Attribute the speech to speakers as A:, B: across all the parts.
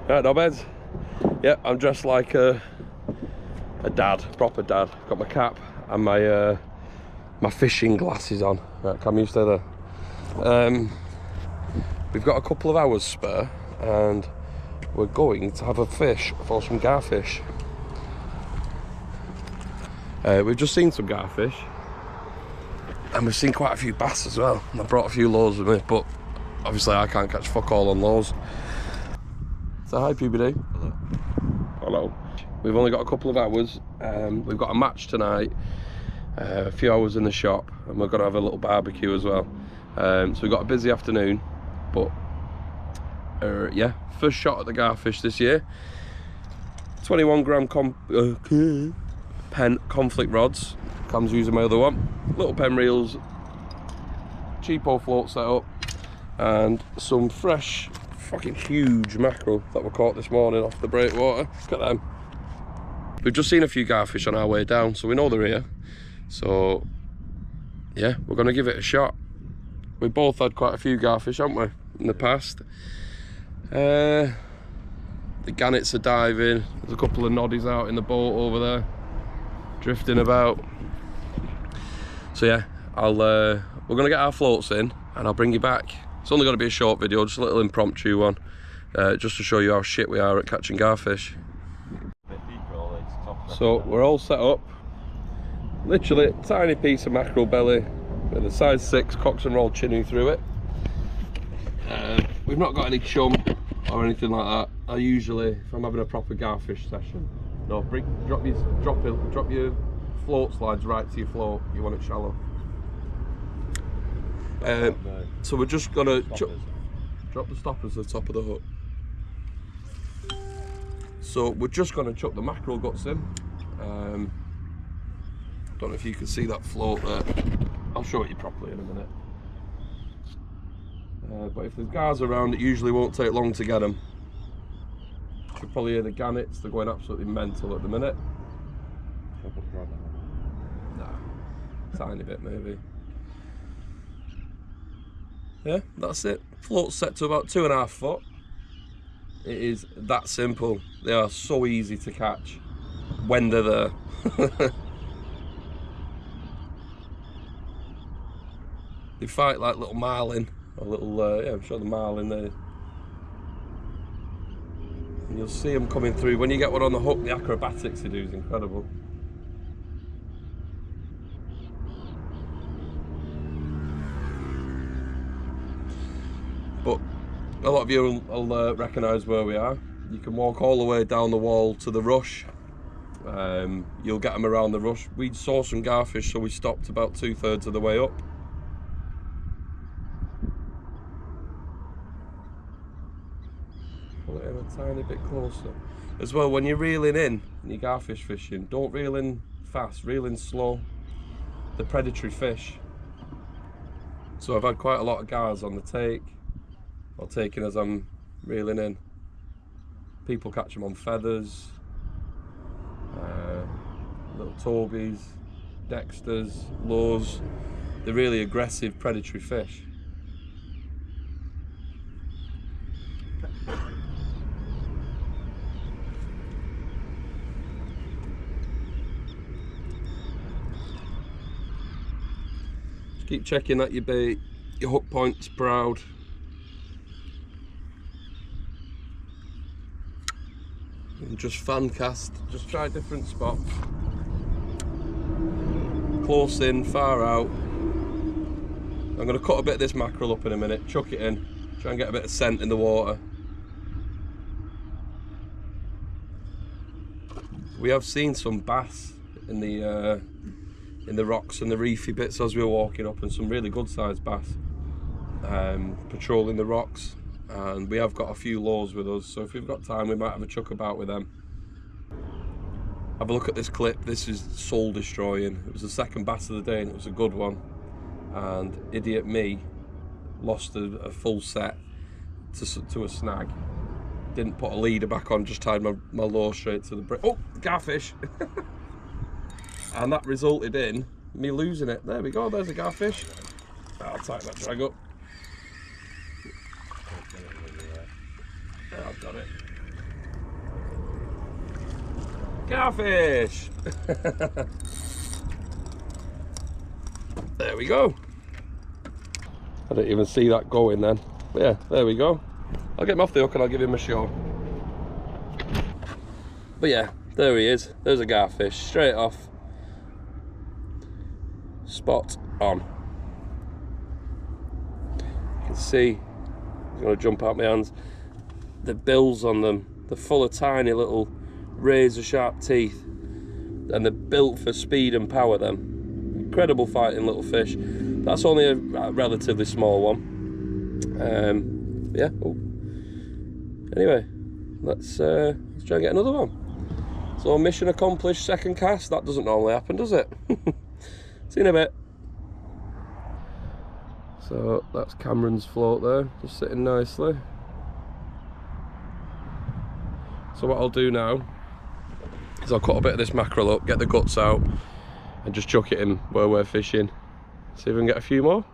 A: Right, knobheads. Yeah, I'm dressed like a dad, proper dad. Got my cap and my my fishing glasses on. Right, Cam, you stay there. We've got a couple of hours spare and we're going to have a fish for some garfish. We've just seen some garfish and we've seen quite a few bass as well. I brought a few lows with me, but obviously I can't catch fuck all on lows. So hi PBD.
B: Hello.
A: Hello. We've only got a couple of hours. We've got a match tonight, a few hours in the shop, and we're going to have a little barbecue as well. So we've got a busy afternoon, but yeah, first shot at the garfish this year. 21 gram pen conflict rods. Cam's using my other one. Little pen reels, cheapo float setup, and some fresh, fucking huge mackerel that were caught this morning off the breakwater. Look at them. We've just seen a few garfish on our way down, so we know they're here. So yeah, we're going to give it a shot. We both had quite a few garfish, haven't we, in the past. The gannets are diving. There's a couple of noddies out in the boat over there, drifting about. So yeah, we're going to get our floats in and I'll bring you back. It's only going to be a short video, just a little impromptu one, just to show you how shit we are at catching garfish. So we're all set up. Literally a tiny piece of mackerel belly with a size 6 cocks and roll chinny through it. We've not got any chum or anything like that. I usually, if I'm having a proper garfish session, no, drop your float slides right to your float. You want it shallow. So we're just gonna drop the stoppers at the top of the hook. So we're just gonna chuck the mackerel guts in. Don't know if you can see that float there. I'll show it you properly in a minute. But if there's guys around, it usually won't take long to get them. You can probably hear the gannets, they're going absolutely mental at the minute. Nah, tiny bit maybe. Yeah, that's it. Float's set to about 2.5 foot. It is that simple. They are so easy to catch when they're there. They fight like little marlin, or little, yeah, I'm sure the marlin there. And you'll see them coming through. When you get one on the hook, the acrobatics they do is incredible. But a lot of you will recognise where we are. You can walk all the way down the wall to the rush. You'll get them around the rush. We saw some garfish, so we stopped about 2/3 of the way up. Pull it in a tiny bit closer. As well, when you're reeling in and you're garfish fishing, don't reel in fast, reel in slow. They're predatory fish. So I've had quite a lot of guys on the take, or taking as I'm reeling in. People catch them on feathers, little Tobies, Dexters, Lows. They're really aggressive predatory fish. Just keep checking that your bait, your hook point's proud. And just fan cast, just try different spots. Close in, far out. I'm going to cut a bit of this mackerel up in a minute, chuck it in, try and get a bit of scent in the water. We have seen some bass in the rocks and the reefy bits as we were walking up, and some really good sized bass patrolling the rocks. And we have got a few lows with us, so if we've got time we might have a chuck about with them. Have a look at this clip. This is soul destroying. It was the second bass of the day and it was a good one, and idiot me lost a full set to a snag. Didn't put a leader back on, just tied my lure straight to the brick. Oh, garfish! And that resulted in me losing it. There we go, there's a garfish. I'll tighten that drag up. I've got it. Garfish! There we go. I didn't even see that going then. But yeah, there we go. I'll get him off the hook and I'll give him a show. But yeah, there he is. There's a garfish, straight off. Spot on. You can see, he's going to jump out my hands. The bills on them, they're full of tiny little razor sharp teeth. And they're built for speed and power, them. Incredible fighting little fish. That's only a relatively small one. Yeah. Oh. Anyway, let's try and get another one. So mission accomplished, second cast. That doesn't normally happen, does it? See you in a bit. So that's Cameron's float there, just sitting nicely. So what I'll do now is I'll cut a bit of this mackerel up, get the guts out, and just chuck it in where we're fishing. See if we can get a few more.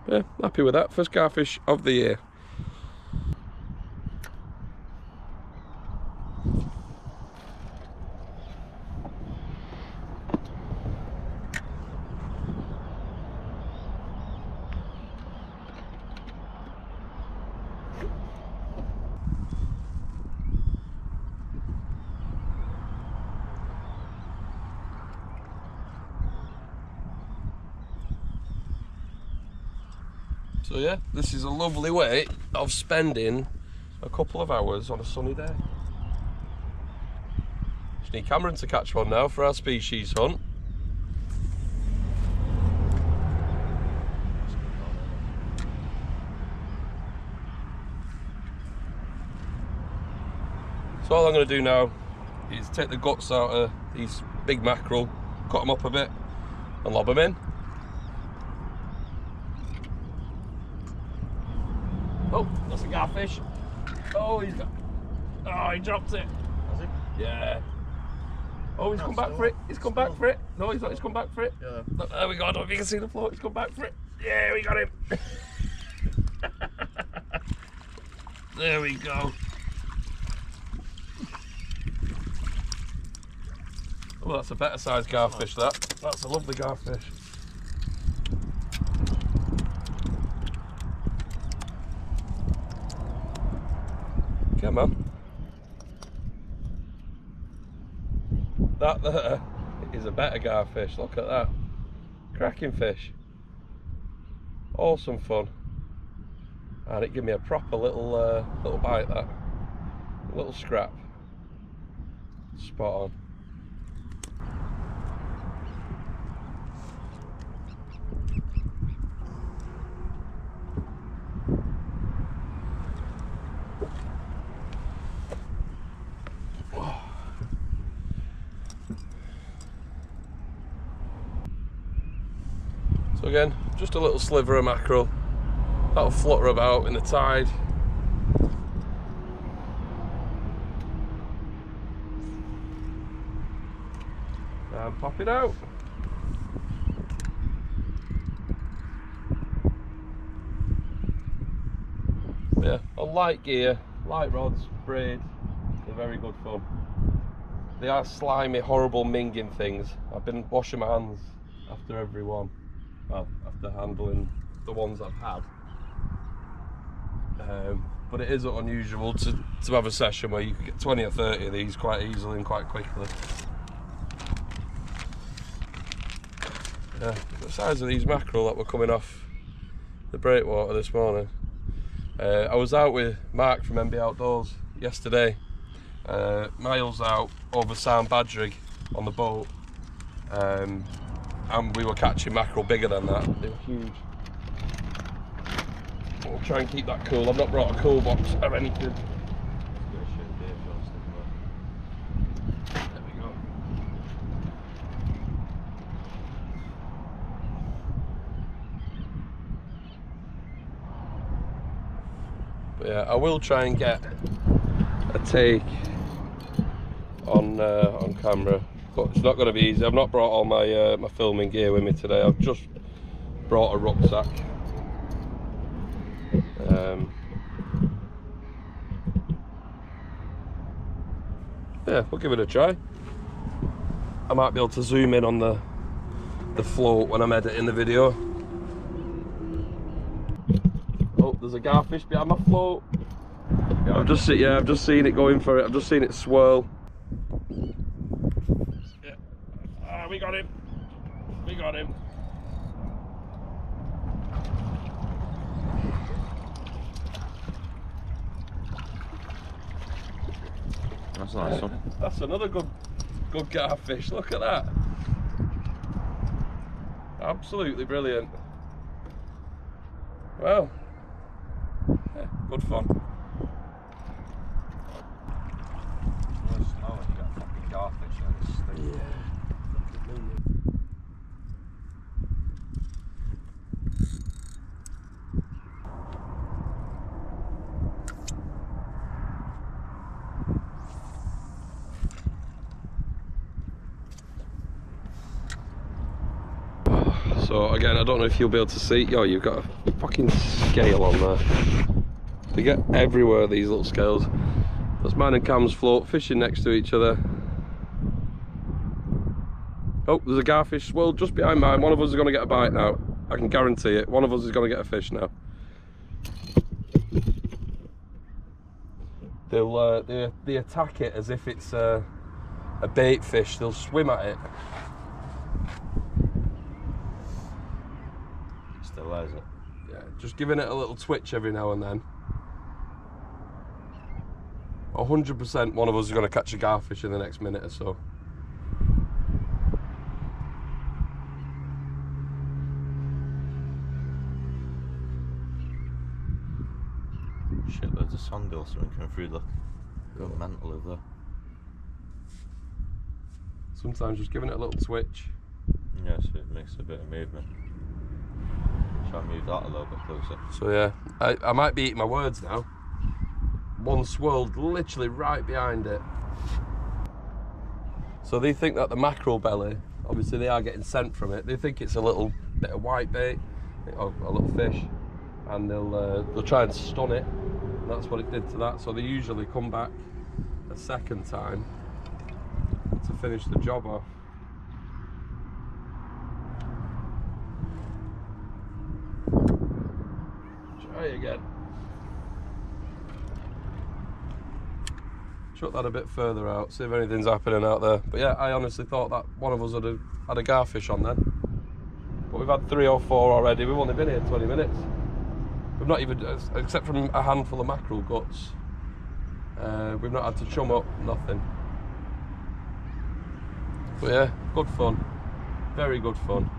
A: Yeah, happy with that. First garfish of the year. So yeah, this is a lovely way of spending a couple of hours on a sunny day. Just need Cameron to catch one now for our species hunt. So all I'm going to do now is take the guts out of these big mackerel, cut them up a bit and lob them in. Oh, that's a garfish. Oh, he dropped it.
B: Has he?
A: Yeah. Oh, he's come back for it. He's come back for it. No, he's not. He's come back for it.
B: Yeah.
A: Look, there we go. I don't know if you can see the float. He's come back for it. Yeah, we got him. There we go. Oh, that's a better sized garfish, that. That's a lovely garfish. Come on. That there is a better garfish. Look at that. Cracking fish. Awesome fun. And it gave me a proper little bite, that. A little scrap. Spot on. So again, just a little sliver of mackerel. That'll flutter about in the tide. And pop it out. Yeah, on light gear, light rods, braid, they're very good fun. They are slimy, horrible, minging things. I've been washing my hands after every one. Well, after handling the ones I've had. But it is unusual to have a session where you can get 20 or 30 of these quite easily and quite quickly. Yeah, the size of these mackerel that were coming off the breakwater this morning. I was out with Mark from MB Outdoors yesterday, miles out over Sound Badgerig on the boat, and we were catching mackerel bigger than that. They were huge. We'll try and keep that cool. I've not brought a cool box or anything. There we go. But yeah, I will try and get a take on camera, but it's not going to be easy. I've not brought all my my filming gear with me today. I've just brought a rucksack. Yeah, we'll give it a try. I might be able to zoom in on the float when I'm editing the video. Oh, there's a garfish behind my float. Yeah, I've just seen it going for it. I've just seen it swirl. Yeah. Ah, we got him. We got him.
B: That's a nice one.
A: That's another good garfish. Look at that. Absolutely brilliant. Well, yeah, good fun. So again, I don't know if you'll be able to see. Yo, you've got a fucking scale on there. They get everywhere, these little scales. That's mine and Cam's float, fishing next to each other. Oh, there's a garfish swirl just behind mine. One of us is going to get a bite now. I can guarantee it. One of us is going to get a fish now. They attack it as if it's a bait fish. They'll swim at it.
B: Still there, is it?
A: Yeah, just giving it a little twitch every now and then. 100% one of us is going to catch a garfish in the next minute or so.
B: Shitloads of sandals something coming through, look. Going mental over there.
A: Sometimes just giving it a little twitch.
B: Yeah, so it makes a bit of movement. Try and move that a little bit closer.
A: So yeah, I might be eating my words now. One swirled literally right behind it. So they think that the mackerel belly, obviously they are getting scent from it. They think it's a little bit of white bait, or a little fish, and they'll try and stun it. And that's what it did to that. So they usually come back a second time to finish the job off. Try again. Chuck that a bit further out, see if anything's happening out there. But yeah, I honestly thought that one of us had a garfish on then. But we've had 3 or 4 already. We've only been here 20 minutes. We've not even, except from a handful of mackerel guts, we've not had to chum up, nothing. But yeah, good fun. Very good fun.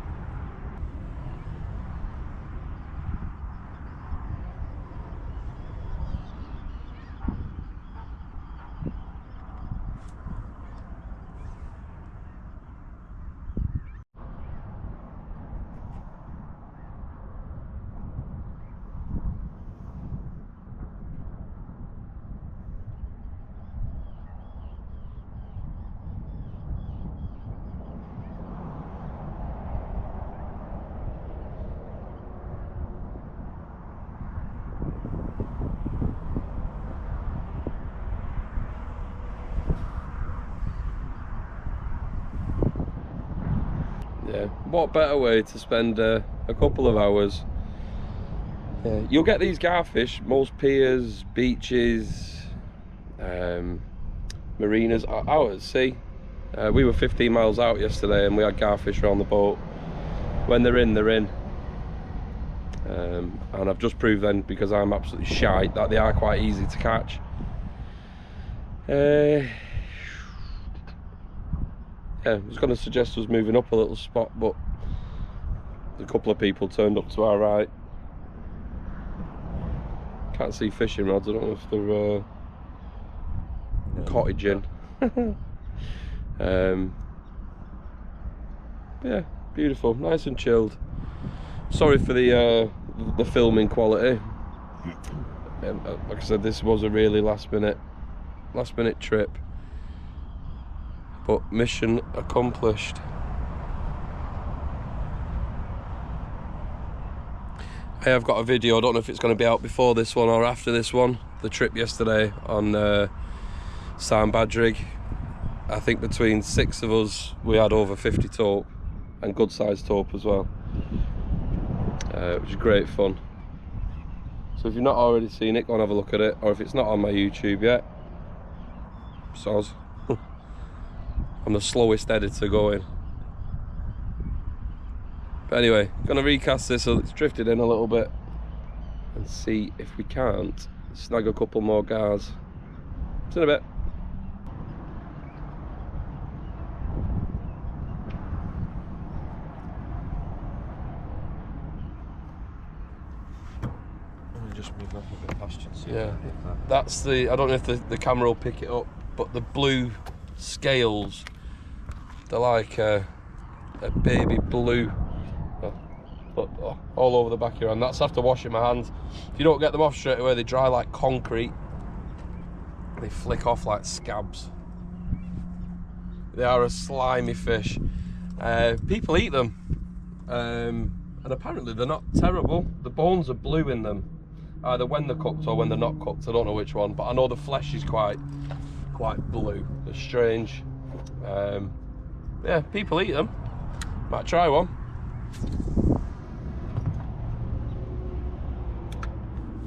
A: Yeah, what better way to spend a couple of hours? Yeah, you'll get these garfish most piers, beaches, marinas, ours. See, we were 15 miles out yesterday and we had garfish around the boat. When they're in, they're in. And I've just proved then, because I'm absolutely shite, that they are quite easy to catch. Yeah, I was going to suggest us moving up a little spot, but a couple of people turned up to our right. Can't see fishing rods. I don't know if they're cottaging. Yeah, beautiful, nice and chilled. Sorry for the filming quality. Like I said, this was a really last minute trip. But mission accomplished. Hey, I've got a video, I don't know if it's going to be out before this one or after this one. The trip yesterday on Sam Badrig. I think between 6 of us, we had over 50 taupe, and good sized taupe as well, which is great fun. So if you've not already seen it, go and have a look at it, or if it's not on my YouTube yet, soz. I'm the slowest editor going. But anyway, gonna recast this so it's drifted in a little bit and see if we can't snag a couple more gars. See you in a bit.
B: Just moving off a bit past you. So
A: Yeah, that's the, I don't know if the camera will pick it up, but the blue scales, they're like a baby blue, all over the back of your hand. That's after washing my hands. If you don't get them off straight away, they dry like concrete. They flick off like scabs. They are a slimy fish. People eat them, and apparently they're not terrible. The bones are blue in them, either when they're cooked or when they're not cooked. I don't know which one, but I know the flesh is quite blue. They're strange. Yeah, people eat them. Might try one.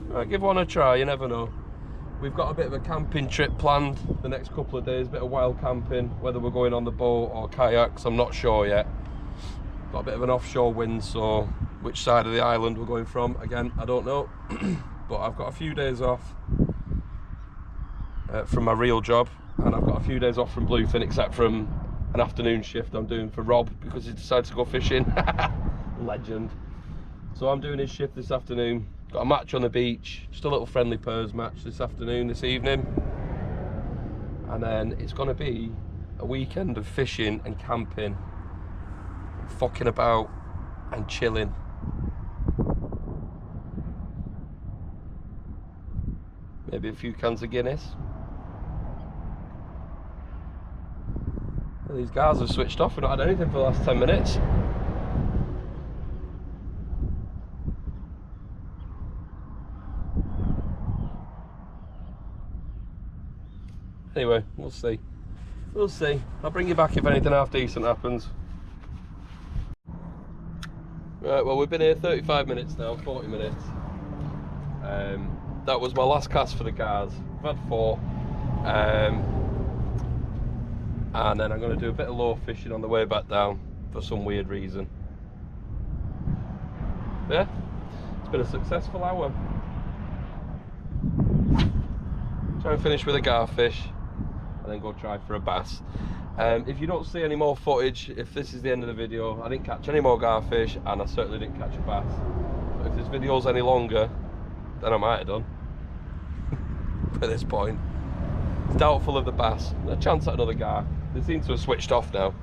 A: Right, give one a try, you never know. We've got a bit of a camping trip planned the next couple of days, a bit of wild camping, whether we're going on the boat or kayaks, I'm not sure yet. Got a bit of an offshore wind, so which side of the island we're going from, again, I don't know. But I've got a few days off from my real job, and I've got a few days off from Bluefin, except from an afternoon shift I'm doing for Rob because he decided to go fishing. Legend. So I'm doing his shift this afternoon. Got a match on the beach, just a little friendly purrs match this evening, and then it's going to be a weekend of fishing and camping, fucking about and chilling. Maybe a few cans of Guinness. Well, these guys have switched off. We've not had anything for the last 10 minutes. Anyway, we'll see. We'll see. I'll bring you back if anything half decent happens. Right, well, we've been here 35 minutes now, 40 minutes. That was my last cast for the guards. I've had 4. And then I'm going to do a bit of low fishing on the way back down for some weird reason. Yeah, it's been a successful hour. Try and finish with a garfish, and then go try for a bass. If you don't see any more footage, if this is the end of the video, I didn't catch any more garfish, and I certainly didn't catch a bass. But if this video's any longer, then I might have done. At this point, it's doubtful of the bass. A chance at another gar. They seem to have switched off now.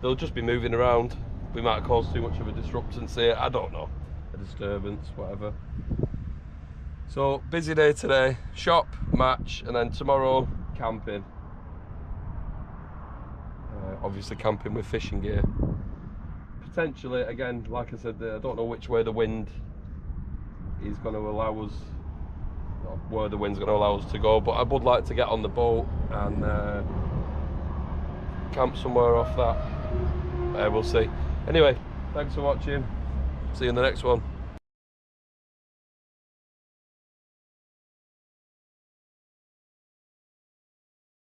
A: They'll just be moving around. We might have caused too much of a disruptance here. I don't know. A disturbance, whatever. So, busy day today. Shop, match, and then tomorrow, camping. Obviously camping with fishing gear. Potentially, again, like I said, I don't know which way the wind is going to allow us, or where the wind's going to allow us to go, but I would like to get on the boat and camp somewhere off that. We'll see. Anyway, thanks for watching. See you in the next one.